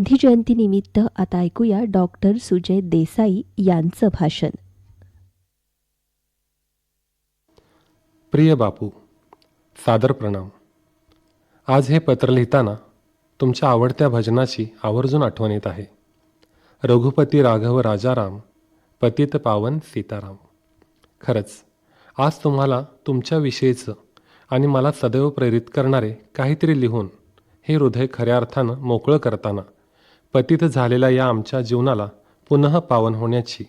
गांधी जयंतीनिमित्त आता ऐकूया डॉक्टर सुजय देसाई यांचं भाषण. प्रिय बापू, सादर प्रणाम. आज हे पत्र लिहिताना तुमच्या आवडत्या भजनाची आवर्जून आठवण येत आहे. रघुपती राघव राजाराम, पतित पावन सीताराम. खरंच आज तुम्हाला तुमच्याविषयीचं आणि मला सदैव प्रेरित करणारे काहीतरी लिहून हे हृदय खऱ्या अर्थानं मोकळं करताना पतित झालेल्या या आमच्या जीवनाला पुनः पावन होण्याची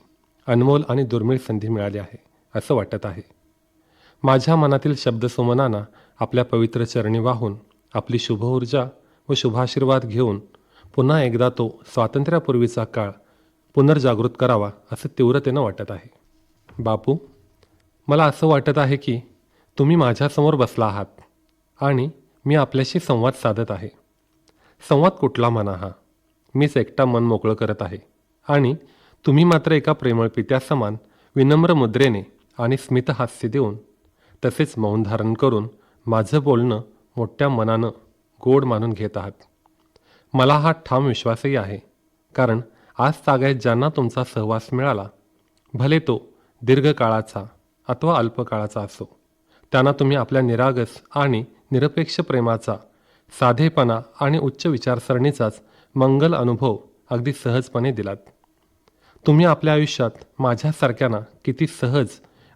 अनमोल आणि दुर्मिळ संधी मिळाली आहे असं वाटत आहे. माझ्या मनातील शब्दसुमनांना आपल्या पवित्र चरणी वाहून आपली शुभ ऊर्जा व शुभाशीर्वाद घेऊन पुन्हा एकदा तो स्वातंत्र्यापूर्वीचा काळ पुनर्जागृत करावा असं तीव्रतेनं वाटत आहे. बापू, मला असं वाटत आहे की तुम्ही माझ्यासमोर बसला आहात आणि मी आपल्याशी संवाद साधत आहे. संवाद कुठला म्हणा, हा मीच एकटा मन मोकळं करत आहे आणि तुम्ही मात्र एका प्रेमळ पित्यासमान विनम्र मुद्रेने आणि स्मितहास्य देऊन तसेच मौन धारण करून माझं बोलणं मोठ्या मनानं गोड मानून घेत आहात. मला हा ठाम विश्वासही आहे, कारण आज तागायत ज्यांना तुमचा सहवास मिळाला, भले तो दीर्घकाळाचा अथवा अल्पकाळाचा असो, त्यांना तुम्ही आपल्या निरागस आणि निरपेक्ष प्रेमाचा, साधेपणा आणि उच्च विचारसरणीचाच मंगल अनुभव अगदी सहजपणे दिलात. तुम्ही आपल्या आयुष्यात माझ्यासारख्यांना किती सहज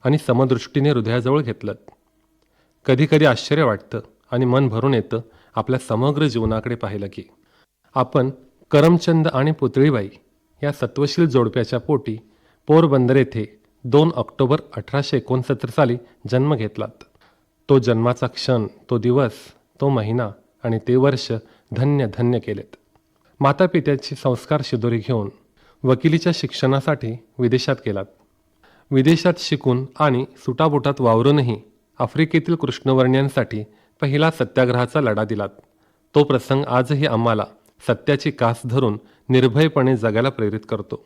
आणि समदृष्टीने हृदयाजवळ घेतलं. कधीकधी आश्चर्य वाटतं आणि मन भरून येतं आपल्या समग्र जीवनाकडे पाहिलं की. आपण करमचंद आणि पुतळीबाई या सत्वशील जोडप्याच्या पोटी पोरबंदर येथे 2 ऑक्टोबर 1869 साली जन्म घेतलात. तो जन्माचा क्षण, तो दिवस, तो महिना आणि ते वर्ष धन्य धन्य केलेत. मातापित्याची संस्कार शिदोरी घेऊन वकिलीच्या शिक्षणासाठी विदेशात गेलात. विदेशात शिकून आणि सुटाबुटात वावरूनही आफ्रिकेतील कृष्णवर्णियांसाठी पहिला सत्याग्रहाचा लढा दिलात. तो प्रसंग आजही आम्हाला सत्याची कास धरून निर्भयपणे जगायला प्रेरित करतो.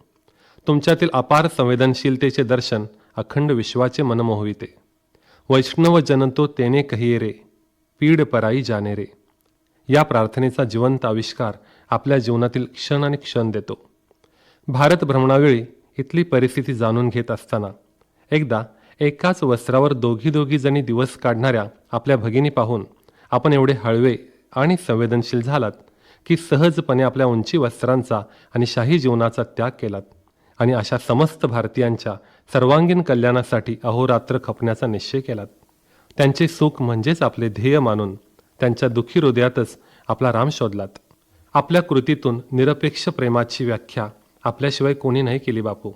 तुमच्यातील अपार संवेदनशीलतेचे दर्शन अखंड विश्वाचे मन मोहविते. वैष्णव जन तो तेने कहिये रे, पीड पराई जाने रे. या प्रार्थनेचा जिवंत आविष्कार आपल्या जीवनातील क्षण आणि क्षण देतो. भारत भ्रमणावेळी इथली परिस्थिती जाणून घेत असताना एकदा एकाच वस्त्रावर दोघी जणी दिवस काढणाऱ्या आपल्या भगिनी पाहून आपण एवढे हळवे आणि संवेदनशील झालात की सहजपणे आपल्या उंची वस्त्रांचा आणि शाही जीवनाचा त्याग केलात आणि अशा समस्त भारतीयांच्या सर्वांगीण कल्याणासाठी अहोरात्र खपण्याचा निश्चय केलात. त्यांचे सुख म्हणजेच आपले ध्येय मानून त्यांच्या दुःखी हृदयातच आपला राम शोधलात. आपल्या कृतीतून निरपेक्ष प्रेमाची व्याख्या आपल्याशिवाय कोणी नाही केली बापू.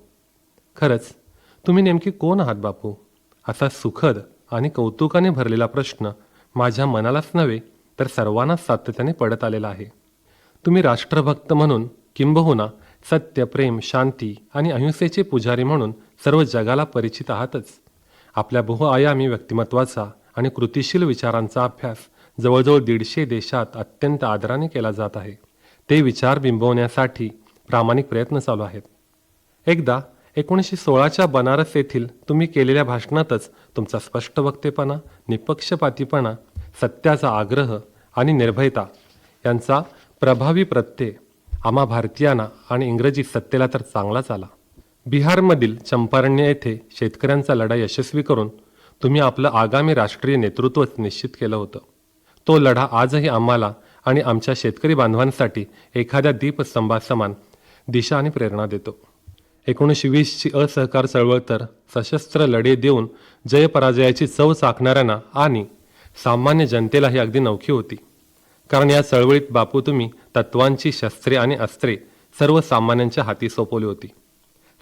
खरंच तुम्ही नेमकी कोण आहात बापू? असा सुखद आणि कौतुकाने भरलेला प्रश्न माझ्या मनालाच नव्हे तर सर्वांनाच सातत्याने पडत आलेला आहे. तुम्ही राष्ट्रभक्त म्हणून, किंबहुना सत्य, प्रेम, शांती आणि अहिंसेचे पुजारी म्हणून सर्व जगाला परिचित आहातच. आपल्या बहुआयामी व्यक्तिमत्वाचा आणि कृतिशील विचारांचा अभ्यास जवळजवळ 150 देशात अत्यंत आदराने केला जात आहे. ते विचार बिंबवण्यासाठी प्रामाणिक प्रयत्न चालू आहेत. एकदा 1916च्या बनारस येथील तुम्ही केलेल्या भाषणातच तुमचा स्पष्ट वक्तेपणा, निपक्षपातीपणा, सत्याचा आग्रह आणि निर्भयता यांचा प्रभावी प्रत्यय आम्हा भारतीयांना आणि इंग्रजी सत्तेला तर चांगलाच आला. बिहारमधील चंपारण्य येथे शेतकऱ्यांचा लढा यशस्वी करून तुम्ही आपलं आगामी राष्ट्रीय नेतृत्वच निश्चित केलं होतं. तो लढा आजही आम्हाला आणि आमच्या शेतकरी बांधवांसाठी एखाद्या दीपस्तंभासमान दिशा आणि प्रेरणा देतो. 1920ची असहकार चळवळ तर सशस्त्र लढे देऊन जयपराजयाची चव चाखणाऱ्यांना आणि सामान्य जनतेलाही अगदी नवखी होती. कारण या चळवळीत बापू तुम्ही तत्वांची शस्त्रे आणि अस्त्रे सर्वसामान्यांच्या हाती सोपवली होती.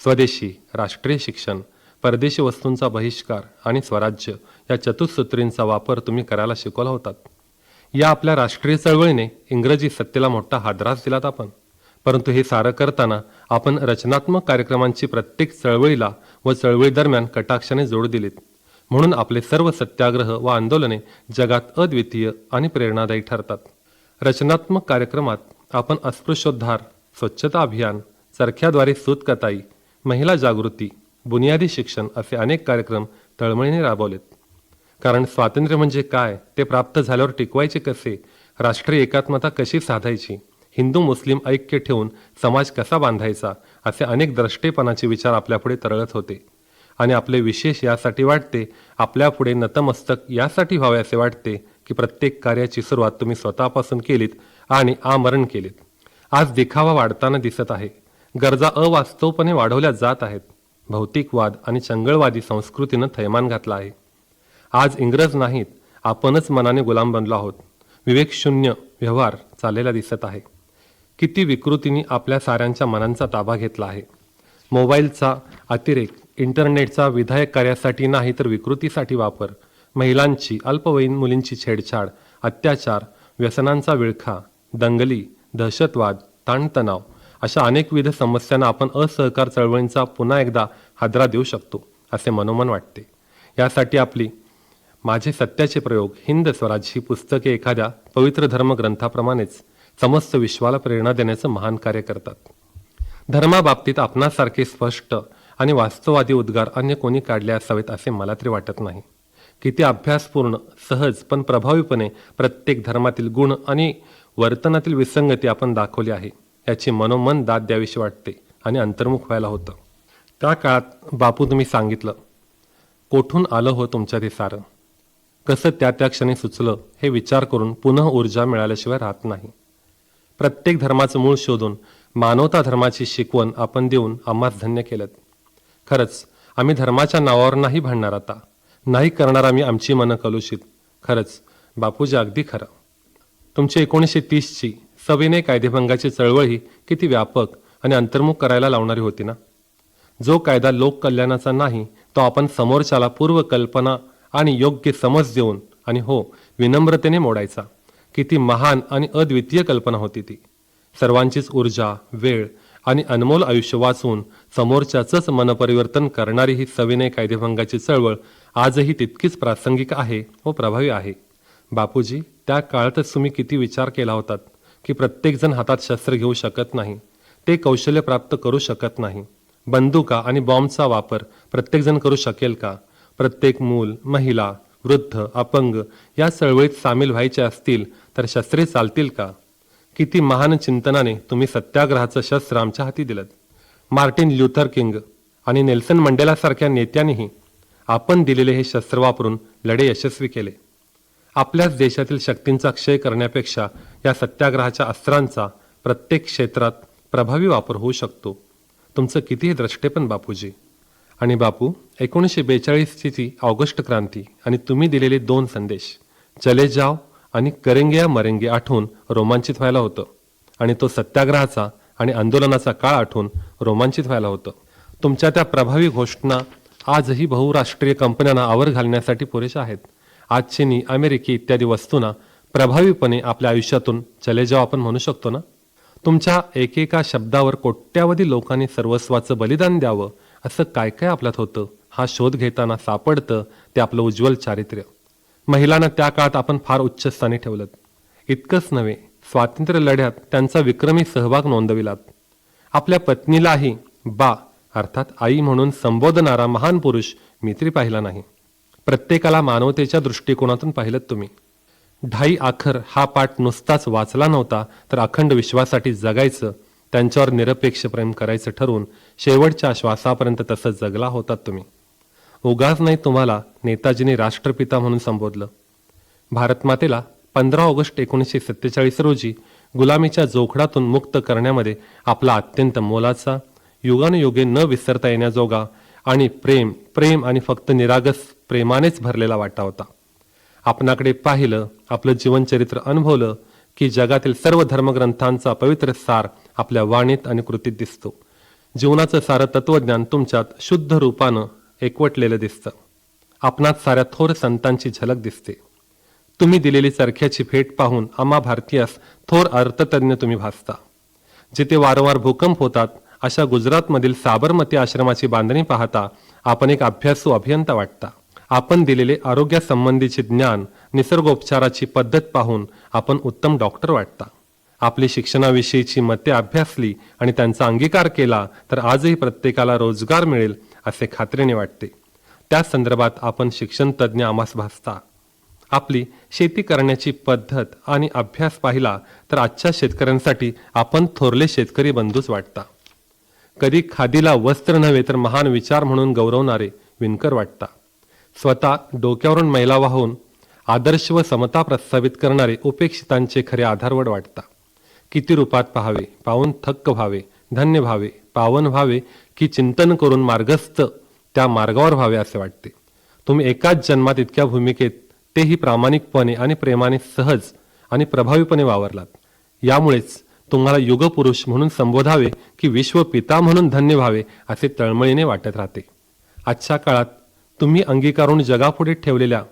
स्वदेशी, राष्ट्रीय शिक्षण, परदेशी वस्तूंचा बहिष्कार आणि स्वराज्य या चतुसूत्रींचा वापर तुम्ही करायला शिकवला होतात. या आपल्या राष्ट्रीय चळवळीने इंग्रजी सत्तेला मोठा हादराच दिलात आपण. परंतु हे सारं करताना आपण रचनात्मक कार्यक्रमांची प्रत्येक चळवळीला व चळवळी दरम्यान कटाक्षाने जोड दिलीत. म्हणून आपले सर्व सत्याग्रह व आंदोलने जगात अद्वितीय आणि प्रेरणादायी ठरतात. रचनात्मक कार्यक्रमात आपण अस्पृश्योद्धार, स्वच्छता अभियान, चरख्याद्वारे सूतकताई, महिला जागृती, बुनियादी शिक्षण असे अनेक कार्यक्रम तळमळीने राबवलेत. कारण स्वातंत्र्य म्हणजे काय, ते प्राप्त झाल्यावर टिकवायचे कसे, राष्ट्रीय एकात्मता कशी साधायची, हिंदू मुस्लिम ऐक्य ठेवून समाज कसा बांधायचा असे अनेक द्रष्टेपणाचे विचार आपल्यापुढे तरळत होते. आणि आपले विशेष यासाठी वाटते, आपल्यापुढे नतमस्तक यासाठी व्हावे असे वाटते की प्रत्येक कार्याची सुरुवात तुम्ही स्वतःपासून केलीत आणि आमरण केलीत. आज दिखावा वाढताना दिसत आहे. गरजा अवास्तवपणे वाढवल्या जात आहेत. भौतिकवाद आणि चंगळवादी संस्कृतीनं थैमान घातला आहे. आज इंग्रज नाहीत, आपणच मनाने गुलाम बनलो आहोत. विवेकशून्य व्यवहार चाललेला दिसत आहे. किती विकृतीने आपल्या साऱ्यांच्या मनांचा ताबा घेतला आहे. मोबाईलचा अतिरेक, इंटरनेटचा विधायक कार्यासाठी नाही तर विकृतीसाठी वापर, महिलांची, अल्पवयीन मुलींची छेडछाड, अत्याचार, व्यसनांचा विळखा, दंगली, दहशतवाद, ताणतणाव अशा अनेकविध समस्यांना आपण असहकार चळवळींचा पुन्हा एकदा हादरा देऊ शकतो असे मनोमन वाटते. यासाठी आपली माझे सत्याचे प्रयोग, हिंद स्वराज ही पुस्तके एखाद्या पवित्र धर्मग्रंथाप्रमाणेच समस्त विश्वाला प्रेरणा देण्याचं महान कार्य करतात. धर्माबाबतीत आपणासारखे स्पष्ट आणि वास्तववादी उद्गार अन्य कोणी काढले असावेत असे मला तरी वाटत नाही. किती अभ्यासपूर्ण, सहज पण प्रभावीपणे प्रत्येक धर्मातील गुण आणि वर्तनातील विसंगती आपण दाखवली आहे याची मनोमन दाद द्यावीशी वाटते आणि अंतर्मुख व्हायला होतं. त्या काळात बापू तुम्ही सांगितलं, कोठून आलं हो तुमच्या ते सारं, कसं त्या क्षणी सुचलं हे विचार करून पुन्हा ऊर्जा मिळाल्याशिवाय राहत नाही. प्रत्येक धर्माचं मूळ शोधून मानवता धर्माची शिकवण आपण देऊन आम्हास धन्य केलं. खरंच आम्ही धर्माच्या नावावर नाही भांडणार आता, नाही करणार आम्ही आमची मनं कलुषित. खरंच बापूजी अगदी खरं. तुमची 1930ची सविनय कायदेभंगाची चळवळ ही किती व्यापक आणि अंतर्मुख करायला लावणारी होती ना. जो कायदा लोककल्याणाचा नाही तो आपण समोरच्याला पूर्वकल्पना आणि योग्य समज देऊन आणि हो विनम्रतेने मोडायचा. किती महान आणि अद्वितीय कल्पना होती ती. सर्वांचीच ऊर्जा, वेळ आणि अनमोल आयुष्य वाचवून समोरच्याचंच मनपरिवर्तन करणारी ही सविनय कायदेभंगाची चळवळ आजही तितकीच प्रासंगिक आहे व प्रभावी आहे. बापूजी, त्या काळातच तुम्ही किती विचार केला होतात की प्रत्येकजण हातात शस्त्र घेऊ शकत नाही, ते कौशल्य प्राप्त करू शकत नाही. बंदुका आणि बॉम्बचा वापर प्रत्येकजण करू शकेल का? प्रत्येक मूल, महिला, वृद्ध, अपंग या चळवळीत सामील व्हायचे असतील तर शस्त्रे चालतील का? किती महान चिंतनाने तुम्ही सत्याग्रहाचं शस्त्र आमच्या हाती दिलं. मार्टिन ल्युथर किंग आणि नेल्सन मंडेलासारख्या नेत्यांनीही आपण दिलेले हे शस्त्र वापरून लढे यशस्वी केले. आपल्याच देशातील शक्तींचा क्षय करण्यापेक्षा या सत्याग्रहाच्या अस्त्रांचा प्रत्येक क्षेत्रात प्रभावी वापर होऊ शकतो. तुमचं कितीही द्रष्टेपण बापूजी. आणि बापू, 1942ची ती ऑगस्ट क्रांती आणि तुम्ही दिलेले 2 संदेश, चले जाओ आणि करेंगे या मरेंगे आठवून रोमांचित व्हायला होतं. आणि तो सत्याग्रहाचा आणि आंदोलनाचा काळ आठवून रोमांचित व्हायला होतं. तुमच्या त्या प्रभावी घोषणा आजही बहुराष्ट्रीय कंपन्यांना आवर घालण्यासाठी पुरेशा आहेत. आज चीनी, अमेरिकी इत्यादी वस्तूंना प्रभावीपणे आपल्या आयुष्यातून चले जाओ आपण म्हणू शकतो ना. तुमच्या एकेका शब्दावर कोट्यावधी लोकांनी सर्वस्वाचं बलिदान द्यावं असं काय काय आपल्यात होतं हा शोध घेताना सापडतं ते आपलं उज्ज्वल चारित्र्य. महिलांना त्या काळात आपण फार उच्च स्थानी ठेवलं. इतकंच नव्हे, स्वातंत्र्य लढ्यात त्यांचा विक्रमी सहभाग नोंदविलात. आपल्या पत्नीलाही बा अर्थात आई म्हणून संबोधणारा महान पुरुष मी तरी पाहिला नाही. प्रत्येकाला मानवतेच्या दृष्टिकोनातून पाहिलं तुम्ही. ढाई आखर हा पाठ नुसताच वाचला नव्हता तर अखंड विश्वासाठी जगायचं, त्यांच्यावर निरपेक्ष प्रेम करायचं ठरवून शेवटच्या श्वासापर्यंत तसं जगला होतात तुम्ही. उगाच नाही तुम्हाला नेताजींनी राष्ट्रपिता म्हणून संबोधलं. भारतमातेला 15 ऑगस्ट 1947 रोजी गुलामीच्या जोखडातून मुक्त करण्यामध्ये आपला अत्यंत मोलाचा, युगानुयुगे न विसरता येण्याजोगा आणि प्रेम आणि फक्त निरागस प्रेमानेच भरलेला वाटा होता. आपणाकडे पाहिलं, आपलं जीवनचरित्र अनुभवलं की जगातील सर्व धर्मग्रंथांचा पवित्र सार आपल्या वाणीत आणि कृतीत दिसतो. जीवनाचं सारं तत्वज्ञान तुमच्यात शुद्ध रूपानं एकवटलेलं दिसतं. आपणात साऱ्या थोर संतांची झलक दिसते. तुम्ही दिलेली चरख्याची भेट पाहून आम्हा भारतीयास थोर अर्थतज्ञ तुम्ही भासता. जिथे वारंवार भूकंप होतात अशा गुजरातमधील साबरमती आश्रमाची बांधणी पाहता आपण एक अभ्यासू अभियंता वाटता. आपण दिलेले आरोग्यासंबंधीचे ज्ञान, निसर्गोपचाराची पद्धत पाहून आपण उत्तम डॉक्टर वाटता. आपली शिक्षणाविषयीची मते अभ्यासली आणि त्यांचा अंगीकार केला तर आजही प्रत्येकाला रोजगार मिळेल असे खात्रीने वाटते. त्या संदर्भात आपण शिक्षण तज्ज्ञ आम्हास भासता. आपली शेती करण्याची पद्धत आणि अभ्यास पाहिला तर आजच्या शेतकऱ्यांसाठी आपण थोरले शेतकरी बंधूच वाटता. कधी खादीला वस्त्र नव्हे तर महान विचार म्हणून गौरवणारे विणकर वाटता. स्वतः डोक्यावरून मैला वाहून आदर्श व समता प्रस्थापित करणारे उपेक्षितांचे खरे आधारवड वाटता. किती रूपात पाहावे, पाहून थक्क व्हावे, धन्य व्हावे, पावन व्हावे की चिंतन करून मार्गस्थ त्या मार्गावर व्हावे असे वाटते. तुम्ही एकाच जन्मात इतक्या भूमिकेत तेही प्रामाणिकपणे आणि प्रेमाने सहज आणि प्रभावीपणे वावरलात. यामुळेच तुम्हाला युगपुरुष म्हणून संबोधावे की विश्वपिता म्हणून धन्य व्हावे असे तळमळीने वाटत राहते. आजच्या काळात तुम्ही अंगीकारून जगापुढे ठेवलेल्या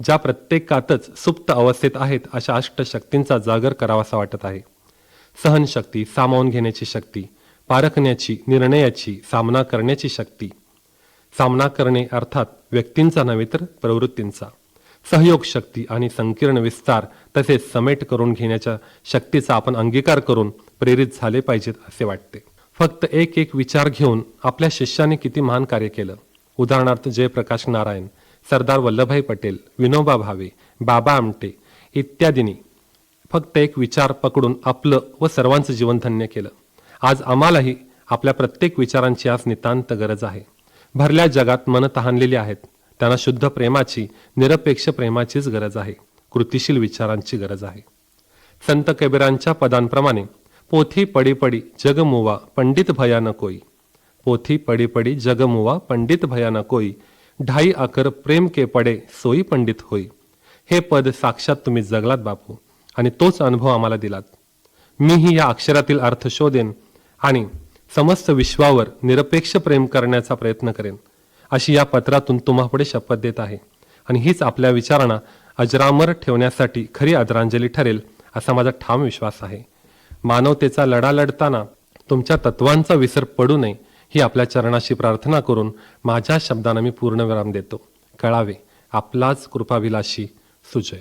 ज्या प्रत्येकातच सुप्त अवस्थेत आहेत अशा अष्टशक्तींचा जागर करावासा वाटत आहे. सहनशक्ती, सामावून घेण्याची शक्ती, पारखण्याची, निर्णयाची, सामना करण्याची शक्ती. सामना करणे अर्थात व्यक्तींचा नव्हे तर प्रवृत्तींचा. सहयोग शक्ती आणि संकीर्ण विस्तार तसेच समेट करून घेण्याच्या शक्तीचा आपण अंगीकार करून प्रेरित झाले पाहिजेत असे वाटते. फक्त एक एक विचार घेऊन आपल्या शिष्याने किती महान कार्य केलं. उदाहरणार्थ जयप्रकाश नारायण, सरदार वल्लभभाई पटेल, विनोबा भावे, बाबा आमटे इत्यादींनी फक्त एक विचार पकडून आपलं व सर्वांचं जीवन धन्य केलं. आज आम्हालाही आपल्या प्रत्येक विचारांची आज नितांत गरज आहे. भरल्या जगात मन तहानलेली आहेत. त्यांना शुद्ध प्रेमाची, निरपेक्ष प्रेमाचीच गरज आहे. कृतिशील विचारांची गरज आहे. संत कबीरांच्या पदांप्रमाणे पोथी पडी पडी जग मुवा पंडित भया न कोई. पोथी पडी पडी जग मुवा पंडित भया न कोई. ढाई आकर प्रेम के पडे सोई पंडित होई. हे पद साक्षात तुम्ही जगलात बापू आणि तोच अनुभव आम्हाला दिलात. मीही या अक्षरातील अर्थ शोधेन आणि समस्त विश्वावर निरपेक्ष प्रेम करण्याचा प्रयत्न करेन अशी या पत्रातून तुम्हापुढे शपथ देत आहे. आणि हीच आपल्या विचारांना अजरामर ठेवण्यासाठी खरी आदरांजली ठरेल असा माझा ठाम विश्वास आहे. मानवतेचा लढा लढताना तुमच्या तत्वांचा विसर पडू नये ही आपल्या चरणाशी प्रार्थना करून माझ्या शब्दांना मी पूर्णविराम देतो. कळावे आपलाच कृपाविलाशी सुजय.